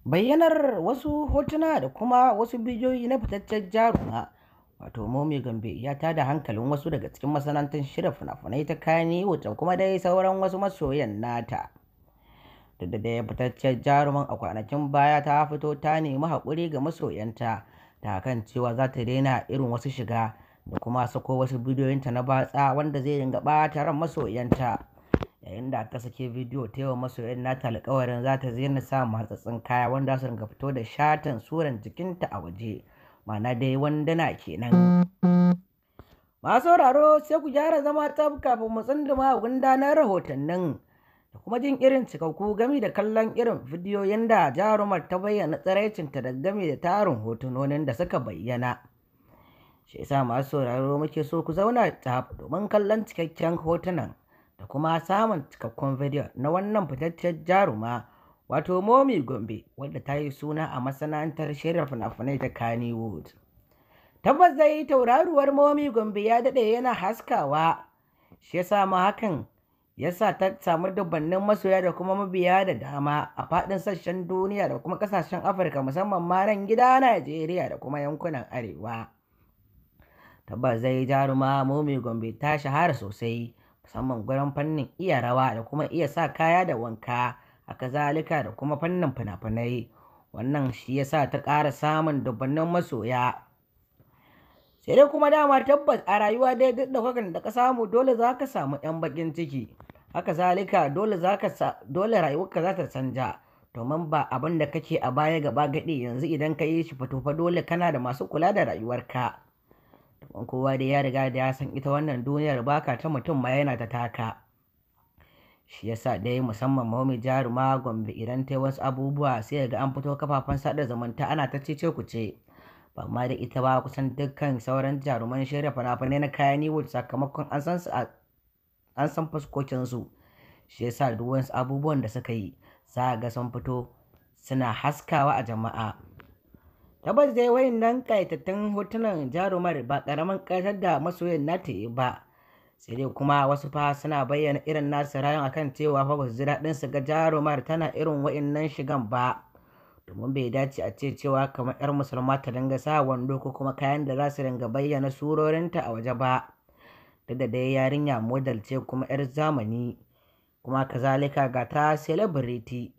Bayyanar wasu hotuna da kuma wasu bidiyoyi na fitaccen jaruma wato Momi Gombe ya tada hankalin wasu daga cikin masana'antar shirya fina-finai ta Kannywood da kuma dai sauran wasu masoyan nata. Duk da dai fitaccen jaruman a kwanakin baya ta fito ta nemi haƙuri ga masoyanta da kan cewa za ta daina irin wasu shiga da kuma sako wasu bidiyoyinta na batsa wanda zai dinga ɓata ran masoyanta. Yayin da ta sake bidiyo ta yi wa masoyan nata alƙawarin za ta daina sa matsatsin kaya wanda su dinga fito da shatan suran jikinta a waje, ma'ana dai wanduna kenan. Masu sauraro sai ku gyara zama tsaf kafin mu tsunduma gundanar rahotannin da kuma jin irin cikakku gami da kallon irin bidiyoyin da jarumar ta bayyana tsiraicinta da gami da tarin hotunonin da suka bayyana. Shi yasa masu sauraro muke so ku zauna tsaf domin kallon cikakken hotunan da kuma samun cikakkun bidiyo na wannan fitaccen jaruma wato Momi Gombe wadda ta yi suna a masana'antar shirya fina-finai ta Kannywood. Tabbas dai tauraruwar Momi Gombe ya daɗe yana haskawa, shi yasa ma hakan yasa ta samu dubbannin masoya da kuma mabiya da dama a faɗin sassan duniya da kuma ƙasashen Afirka musamman ma nan gida Najeriya da kuma yankunan Arewa. Tabbas dai jaruma Momi Gombe ta shahara sosai musamman gurin fannin iya rawa da kuma iya sa kaya da wanka, haka zalika da kuma fannin fina-finai. Wannan shi yasa ta ƙara samun dubbannin masoya. Sai dai kuma dama tabbas a rayuwa dai duk da hakan da ka samu dole za ka samu 'yan baƙin ciki, haka zalika dole rayuwarka za ta canja domin ba abin da kake a baya gaba gaɗi yanzu idan ka yi shi fito fa dole kana da masu kula da rayuwarka. Domin kowa da ya riga da ya san ita wannan duniyar baka ta mutum ma yana ta taka. Shi yasa dai musamman Momi jaruma Gombe idan ta yi wasu abubuwa sai ga an fito kafafen sada zumunta ana ta cece kuce. Ba ma da ita ba kusan dukkan sauran jaruman shirya fina-finai na Kannywood sakamakon an san fuskokinsu. Shi yasa duk wasu abubuwan da suka yi za ga sun fito suna haskawa a jama'a. Tabbas dai wayannan ƙayatattun hotunan jarumar ba ƙaramin ƙayatar da masoyan nata yi ba, sai dai kuma wasu fa suna bayyana irin nasu rayun akan cewa fa ba su ji daɗin su ga jarumar tana irin wayannan shigan ba, domin bai dace a ce cewa kamar 'yar musulma ta dinga sa wando ko kuma kayan da za su dinga bayyana surorinta a waje ba. Duk da dai yarinya model ce kuma 'yar zamani kuma kazalika ga ta celebrity.